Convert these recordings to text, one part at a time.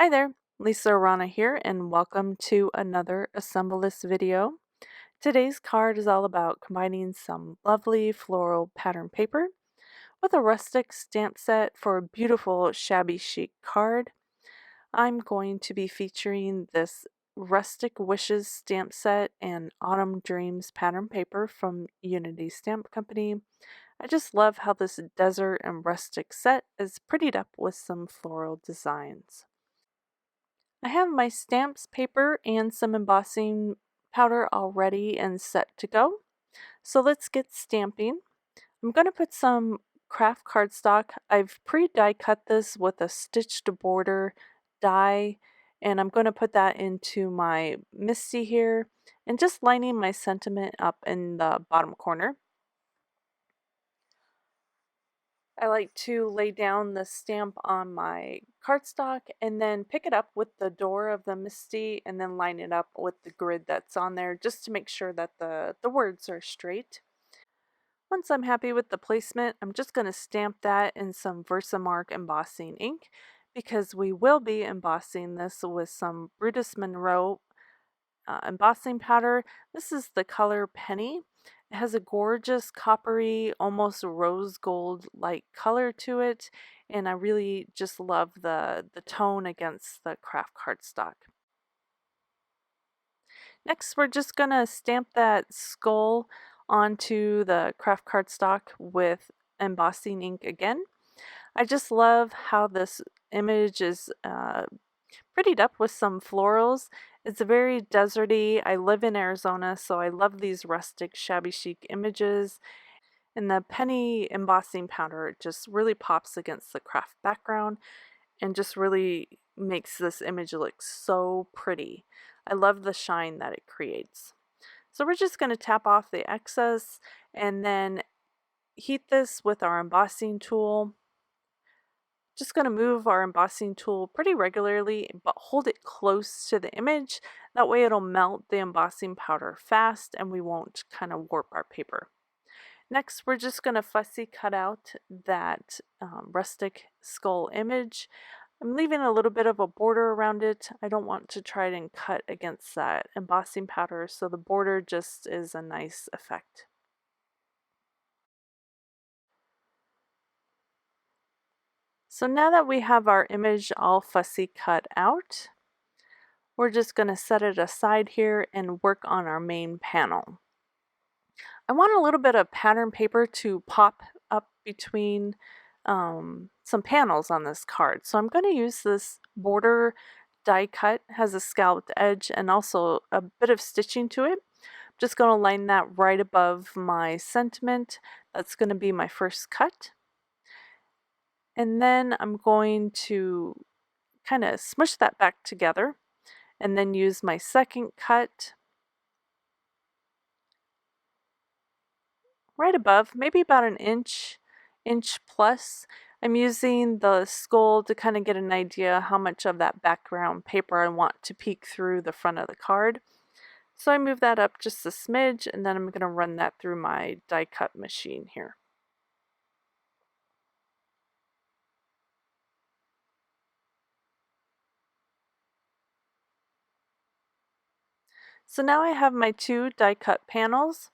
Hi there, Lisa Arana here, and welcome to another Assemble This video. Today's card is all about combining some lovely floral pattern paper with a rustic stamp set for a beautiful shabby chic card. I'm going to be featuring this Rustic Wishes stamp set and Autumn Dreams pattern paper from Unity Stamp Company. I just love how this desert and rustic set is prettied up with some floral designs. I have my stamps, paper, and some embossing powder all ready and set to go. So let's get stamping. I'm going to put some craft cardstock. I've pre-die cut this with a stitched border die, and I'm going to put that into my Misty here and just lining my sentiment up in the bottom corner. I like to lay down the stamp on my cardstock and then pick it up with the door of the Misty and then line it up with the grid that's on there just to make sure that the words are straight. Once I'm happy with the placement, I'm just going to stamp that in some Versamark embossing ink because we will be embossing this with some Brutus Monroe embossing powder. This is the color Penny. It has a gorgeous coppery, almost rose gold like color to it, and I really just love the tone against the craft cardstock. Next, we're just gonna stamp that skull onto the craft cardstock with embossing ink again. I just love how this image is prettied up with some florals. It's very deserty. I live in Arizona, so I love these rustic, shabby chic images. And the penny embossing powder just really pops against the craft background and just really makes this image look so pretty. I love the shine that it creates. So we're just going to tap off the excess and then heat this with our embossing tool. Just going to move our embossing tool pretty regularly, but hold it close to the image. That way it'll melt the embossing powder fast and we won't kind of warp our paper. Next, we're just going to fussy cut out that rustic skull image. I'm leaving a little bit of a border around it. I don't want to try and cut against that embossing powder, so the border just is a nice effect. So now that we have our image all fussy cut out, we're just going to set it aside here and work on our main panel. I want a little bit of pattern paper to pop up between some panels on this card. So I'm going to use this border die cut, has a scalloped edge and also a bit of stitching to it. I'm just going to line that right above my sentiment. That's going to be my first cut. And then I'm going to kind of smush that back together and then use my second cut right above, maybe about an inch plus. I'm using the skull to kind of get an idea how much of that background paper I want to peek through the front of the card. So I move that up just a smidge and then I'm going to run that through my die cut machine here. So now I have my two die cut panels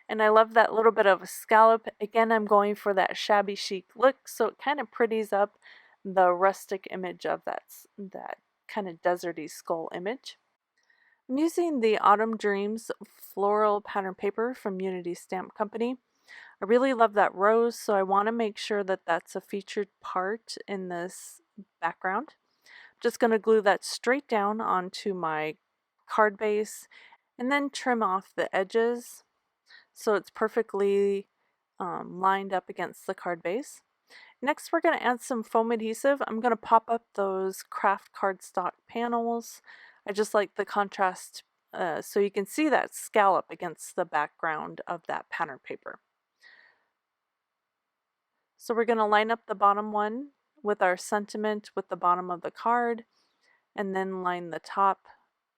and I love that little bit of a scallop. Again, I'm going for that shabby chic look, so it kind of pretties up the rustic image of that kind of deserty skull image. I'm using the Autumn Dreams floral pattern paper from Unity Stamp Company. I really love that rose, so I want to make sure that that's a featured part in this background. I'm just going to glue that straight down onto my card base and then trim off the edges so it's perfectly lined up against the card base. Next, we're going to add some foam adhesive. I'm going to pop up those craft cardstock panels. I just like the contrast so you can see that scallop against the background of that pattern paper. So we're going to line up the bottom one with our sentiment with the bottom of the card and then line the top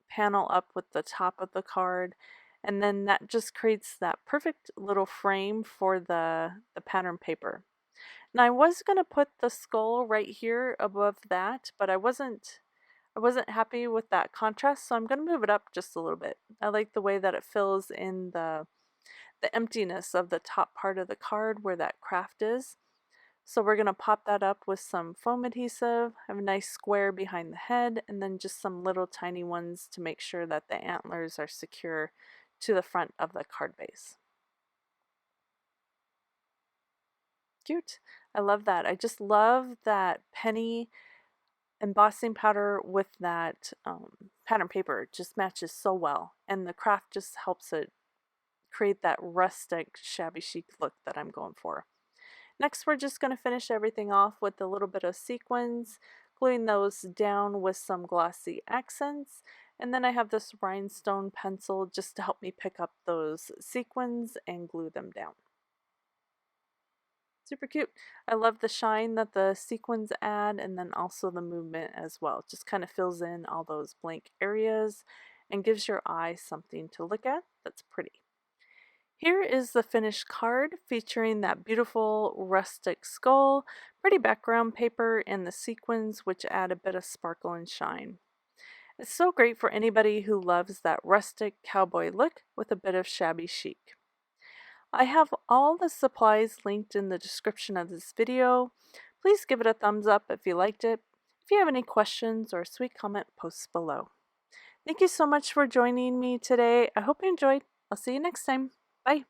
panel up with the top of the card, and then that just creates that perfect little frame for the pattern paper. Now I was going to put the skull right here above that, but I wasn't I wasn't happy with that contrast, so I'm going to move it up just a little bit. I like the way that it fills in the emptiness of the top part of the card where that craft is. So we're going to pop that up with some foam adhesive, have a nice square behind the head, and then just some little tiny ones to make sure that the antlers are secure to the front of the card base. Cute. I love that. I just love that penny embossing powder with that pattern paper. It just matches so well, and the craft just helps it create that rustic shabby chic look that I'm going for. Next, we're just going to finish everything off with a little bit of sequins, gluing those down with some glossy accents. And then I have this rhinestone pencil just to help me pick up those sequins and glue them down. Super cute. I love the shine that the sequins add, and then also the movement as well. It just kind of fills in all those blank areas and gives your eye something to look at that's pretty. Here is the finished card featuring that beautiful rustic skull, pretty background paper, and the sequins which add a bit of sparkle and shine. It's so great for anybody who loves that rustic cowboy look with a bit of shabby chic. I have all the supplies linked in the description of this video. Please give it a thumbs up if you liked it. If you have any questions or a sweet comment, post below. Thank you so much for joining me today. I hope you enjoyed. I'll see you next time. Bye.